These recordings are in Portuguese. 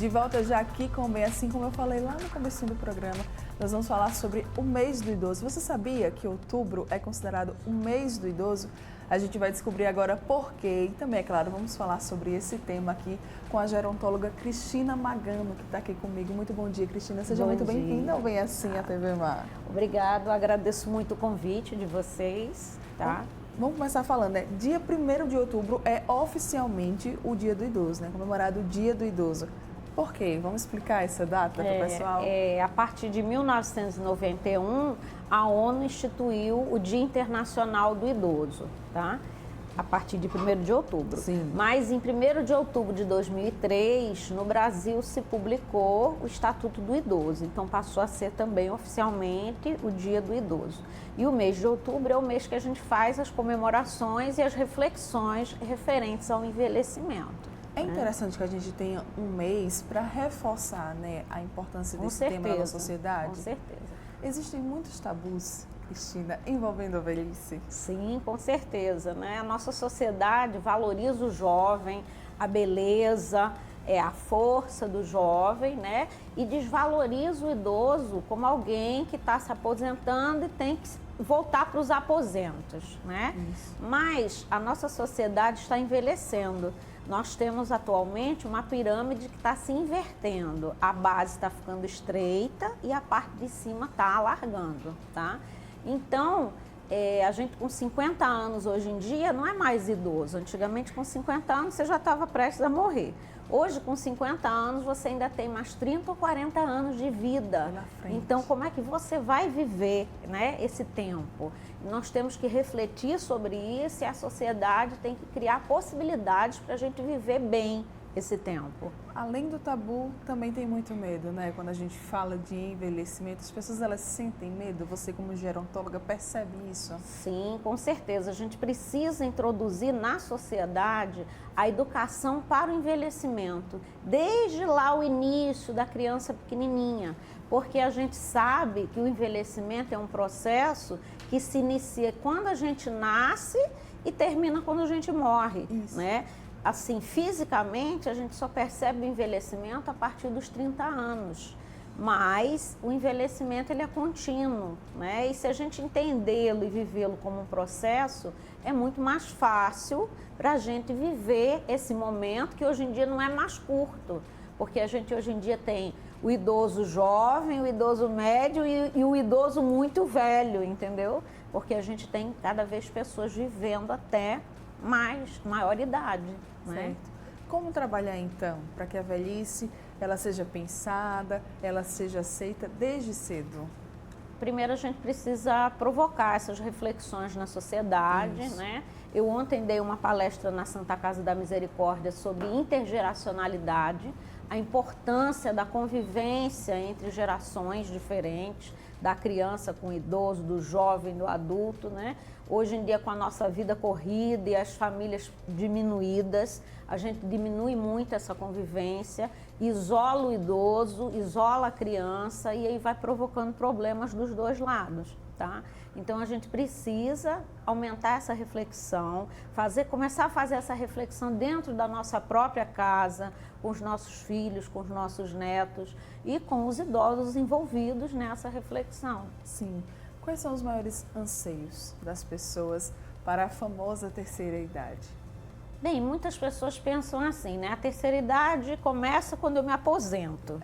De volta já aqui com o Bem Assim, como eu falei lá no começo do programa, nós vamos falar sobre o mês do idoso. Você sabia que outubro é considerado o mês do idoso? A gente vai descobrir agora por quê. E também, é claro, vamos falar sobre esse tema aqui com a gerontóloga Cristina Magano, que está aqui comigo. Muito bom dia, Cristina. Seja muito bem-vinda ao Bem Assim, a TV Mar. Obrigado, agradeço muito o convite de vocês, tá? Vamos começar falando, né? Dia 1º de outubro é oficialmente o Dia do Idoso, né? Comemorado o Dia do Idoso. Por quê? Vamos explicar essa data para o pessoal? A partir de 1991, a ONU instituiu o Dia Internacional do Idoso, tá? A partir de 1º de outubro. Sim. Mas em 1º de outubro de 2003, no Brasil se publicou o Estatuto do Idoso. Então passou a ser também oficialmente o Dia do Idoso. E o mês de outubro é o mês que a gente faz as comemorações e as reflexões referentes ao envelhecimento. É interessante que a gente tenha um mês para reforçar, né, a importância desse tema na sociedade. Com certeza. Existem muitos tabus, Cristina, envolvendo a velhice. Sim, com certeza, né? A nossa sociedade valoriza o jovem, a beleza, a força do jovem, né? E desvaloriza o idoso como alguém que está se aposentando e tem que voltar para os aposentos, né? Isso. Mas a nossa sociedade está envelhecendo. Nós temos atualmente uma pirâmide que está se invertendo. A base está ficando estreita e a parte de cima está alargando, tá? Então, a gente com 50 anos hoje em dia não é mais idoso. Antigamente, com 50 anos, você já estava prestes a morrer. Hoje, com 50 anos, você ainda tem mais 30 ou 40 anos de vida. Então, como é que você vai viver, né, esse tempo? Nós temos que refletir sobre isso e a sociedade tem que criar possibilidades para a gente viver bem esse tempo. Além do tabu, também tem muito medo, né? Quando a gente fala de envelhecimento, as pessoas elas sentem medo. Você, como gerontóloga, percebe isso? Sim, com certeza. A gente precisa introduzir na sociedade a educação para o envelhecimento, desde lá o início da criança pequenininha, porque a gente sabe que o envelhecimento é um processo que se inicia quando a gente nasce e termina quando a gente morre, né? Assim, fisicamente, a gente só percebe o envelhecimento a partir dos 30 anos. Mas o envelhecimento ele é contínuo, né? E se a gente entendê-lo e vivê-lo como um processo, é muito mais fácil para a gente viver esse momento que hoje em dia não é mais curto. Porque a gente hoje em dia tem o idoso jovem, o idoso médio e o idoso muito velho, entendeu? Porque a gente tem cada vez pessoas vivendo até maior idade. Né? Certo. Como trabalhar então para que a velhice ela seja pensada, ela seja aceita desde cedo? Primeiro a gente precisa provocar essas reflexões na sociedade, né? Eu ontem dei uma palestra na Santa Casa da Misericórdia sobre intergeracionalidade, a importância da convivência entre gerações diferentes, da criança com o idoso, do jovem, do adulto, né? Hoje em dia, com a nossa vida corrida e as famílias diminuídas, a gente diminui muito essa convivência, isola o idoso, isola a criança e aí vai provocando problemas dos dois lados, tá? Então, a gente precisa aumentar essa reflexão, começar a fazer essa reflexão dentro da nossa própria casa, com os nossos filhos, com os nossos netos e com os idosos envolvidos nessa reflexão. Sim. Quais são os maiores anseios das pessoas para a famosa terceira idade? Bem, muitas pessoas pensam assim, né? A terceira idade começa quando eu me aposento.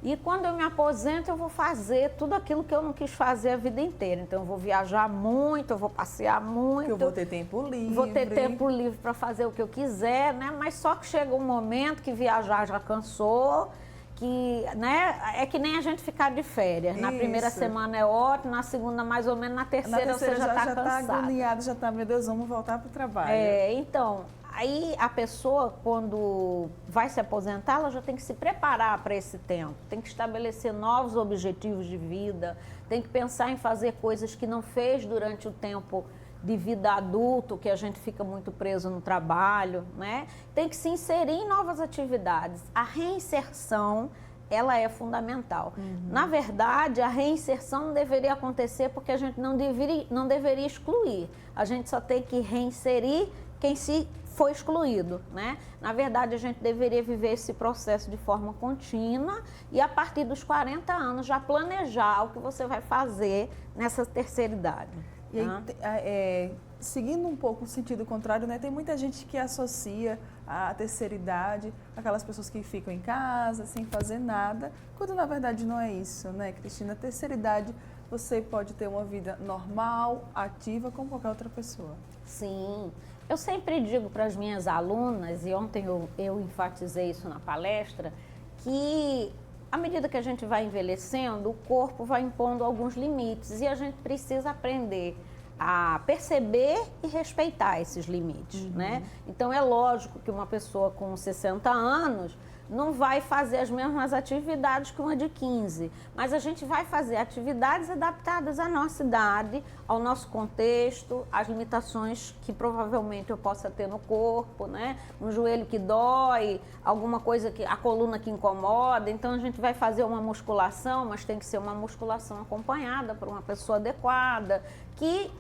E quando eu me aposento, eu vou fazer tudo aquilo que eu não quis fazer a vida inteira. Então, eu vou viajar muito, eu vou passear muito. Eu vou ter tempo livre. Vou ter tempo livre para fazer o que eu quiser, né? Mas só que chega um momento que viajar já cansou, que, né? É que nem a gente ficar de férias. Na primeira semana é ótimo, na segunda mais ou menos, na terceira você já está cansado. Já está agoniado, já está, meu Deus, vamos voltar para o trabalho. Então... Aí a pessoa, quando vai se aposentar, ela já tem que se preparar para esse tempo, tem que estabelecer novos objetivos de vida, tem que pensar em fazer coisas que não fez durante o tempo de vida adulto, que a gente fica muito preso no trabalho, né? Tem que se inserir em novas atividades. A reinserção, ela é fundamental. Na verdade, a reinserção não deveria acontecer porque a gente não deveria excluir. A gente só tem que reinserir quem se foi excluído, né? Na verdade, a gente deveria viver esse processo de forma contínua e a partir dos 40 anos já planejar o que você vai fazer nessa terceira idade. E aí, seguindo um pouco o sentido contrário, né? Tem muita gente que associa a terceira idade aquelas pessoas que ficam em casa sem fazer nada, quando na verdade não é isso, né, Cristina? A terceira idade você pode ter uma vida normal, ativa, como qualquer outra pessoa. Sim. Eu sempre digo para as minhas alunas, e ontem eu enfatizei isso na palestra, que à medida que a gente vai envelhecendo, o corpo vai impondo alguns limites e a gente precisa aprender a perceber e respeitar esses limites, né? Então, é lógico que uma pessoa com 60 anos não vai fazer as mesmas atividades que uma de 15, mas a gente vai fazer atividades adaptadas à nossa idade, ao nosso contexto, às limitações que provavelmente eu possa ter no corpo, né? Um joelho que dói, alguma coisa que a coluna que incomoda. Então a gente vai fazer uma musculação, mas tem que ser uma musculação acompanhada por uma pessoa adequada que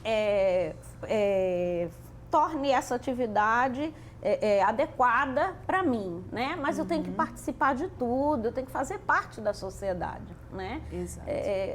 torne essa atividade adequada para mim, né? Mas eu tenho que participar de tudo, eu tenho que fazer parte da sociedade, né? Exato.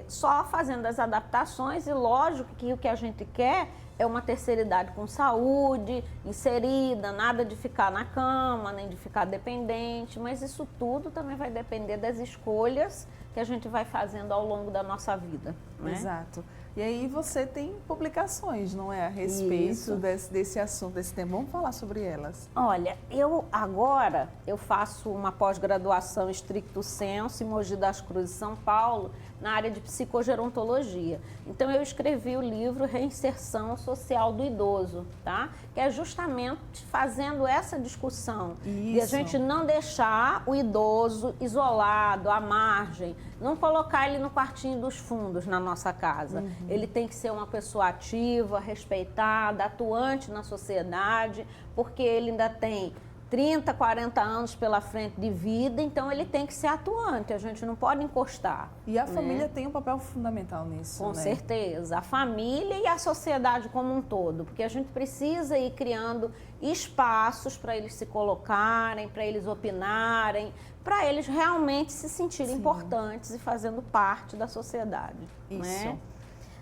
Só fazendo as adaptações e lógico que o que a gente quer é uma terceira idade com saúde, inserida, nada de ficar na cama, nem de ficar dependente, mas isso tudo também vai depender das escolhas que a gente vai fazendo ao longo da nossa vida, né? Exato. E aí você tem publicações, não é, a respeito desse assunto, desse tema. Vamos falar sobre elas. Olha, eu agora faço uma pós-graduação stricto sensu em Mogi das Cruzes, São Paulo, na área de psicogerontologia. Então eu escrevi o livro Reinserção Social do Idoso, tá? Que é justamente fazendo essa discussão de a gente não deixar o idoso isolado, à margem, não colocar ele no quartinho dos fundos na nossa casa. Ele tem que ser uma pessoa ativa, respeitada, atuante na sociedade, porque ele ainda tem 30, 40 anos pela frente de vida, então ele tem que ser atuante, a gente não pode encostar. E a família tem um papel fundamental nisso, Com né? certeza, a família e a sociedade como um todo, porque a gente precisa ir criando espaços para eles se colocarem, para eles opinarem, para eles realmente se sentirem importantes e fazendo parte da sociedade. Isso. Né?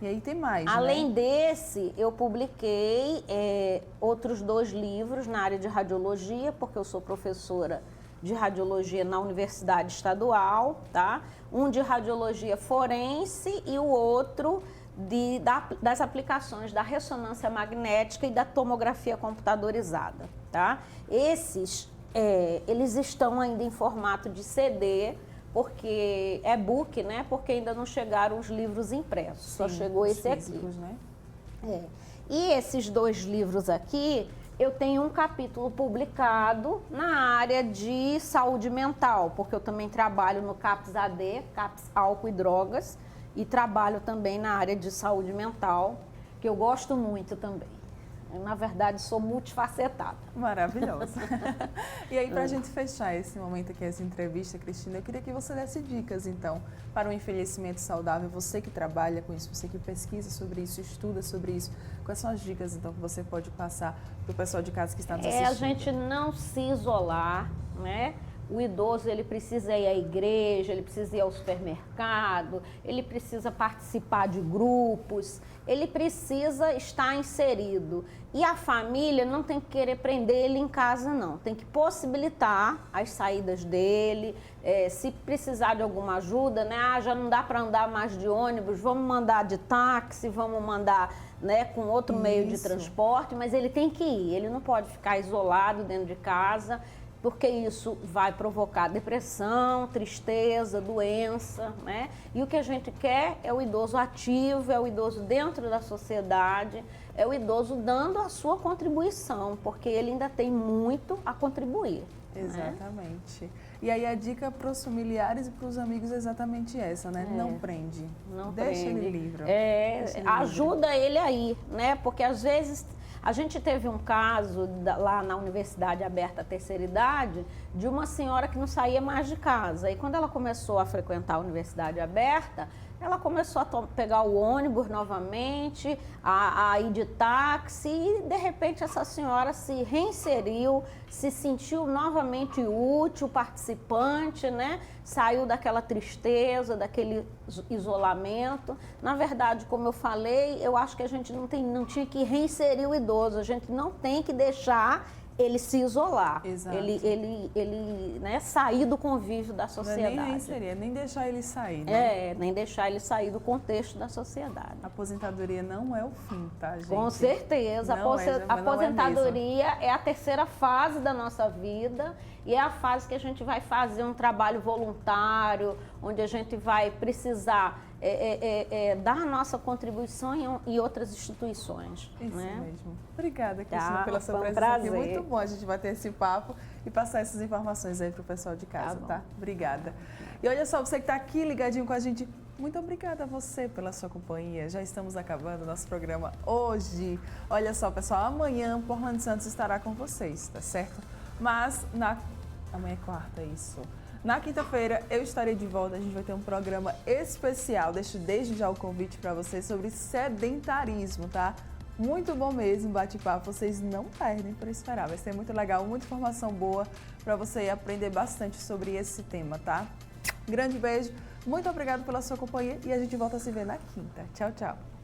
E aí tem mais, Além né? desse, eu publiquei outros 2 livros na área de radiologia, porque eu sou professora de radiologia na Universidade Estadual, tá? Um de radiologia forense e o outro das aplicações da ressonância magnética e da tomografia computadorizada, tá? Esses, eles estão ainda em formato de CD, porque e-book, né? Porque ainda não chegaram os livros impressos, só chegou esse físicos, aqui. Né? E esses 2 livros aqui, eu tenho um capítulo publicado na área de saúde mental, porque eu também trabalho no CAPS-AD, CAPS Álcool e Drogas, e trabalho também na área de saúde mental, que eu gosto muito também. Eu, na verdade, sou multifacetada. Maravilhosa. E aí, para a gente fechar esse momento aqui, essa entrevista, Cristina, eu queria que você desse dicas, então, para um envelhecimento saudável. Você que trabalha com isso, você que pesquisa sobre isso, estuda sobre isso. Quais são as dicas, então, que você pode passar para o pessoal de casa que está nos assistindo? A gente não se isolar, né? O idoso, ele precisa ir à igreja, ele precisa ir ao supermercado, ele precisa participar de grupos, ele precisa estar inserido. E a família não tem que querer prender ele em casa, não. Tem que possibilitar as saídas dele. Se precisar de alguma ajuda, né? Já não dá para andar mais de ônibus, vamos mandar de táxi, vamos mandar, né, com outro meio de transporte, mas ele tem que ir, ele não pode ficar isolado dentro de casa, porque isso vai provocar depressão, tristeza, doença, né? E o que a gente quer é o idoso ativo, é o idoso dentro da sociedade, é o idoso dando a sua contribuição, porque ele ainda tem muito a contribuir. Exatamente. Né? E aí a dica para os familiares e para os amigos é exatamente essa, né? Não prende. Não Deixa prende. ele livre. Ajuda ele aí, né? Porque às vezes a gente teve um caso lá na Universidade Aberta Terceira Idade de uma senhora que não saía mais de casa. E quando ela começou a frequentar a Universidade Aberta, ela começou a pegar o ônibus novamente, a ir de táxi e, de repente, essa senhora se reinseriu, se sentiu novamente útil, participante, né? Saiu daquela tristeza, daquele isolamento. Na verdade, como eu falei, eu acho que a gente não tinha que reinserir o idoso, a gente não tem que deixar ele se isolar, Exato. ele né, sair do convívio da sociedade. Não é nem reinserir, nem deixar ele sair, né? Nem deixar ele sair do contexto da sociedade. A aposentadoria não é o fim, tá, gente? Com certeza. A aposentadoria é a terceira fase da nossa vida e é a fase que a gente vai fazer um trabalho voluntário, onde a gente vai precisar dar a nossa contribuição em outras instituições. Isso né? mesmo. Obrigada, Cristina, pela sua foi um presença aqui. prazer. Muito bom a gente bater esse papo e passar essas informações aí para o pessoal de casa, tá? Obrigada. E olha só, você que está aqui ligadinho com a gente, muito obrigada a você pela sua companhia. Já estamos acabando o nosso programa hoje. Olha só, pessoal, amanhã Porlando Santos estará com vocês, tá certo? Mas amanhã é quarta, isso. Na quinta-feira eu estarei de volta, a gente vai ter um programa especial. Deixo desde já o convite para vocês sobre sedentarismo, tá? Muito bom mesmo, bate-papo, vocês não perdem por esperar. Vai ser muito legal, muita informação boa para você aprender bastante sobre esse tema, tá? Grande beijo, muito obrigado pela sua companhia e a gente volta a se ver na quinta. Tchau, tchau.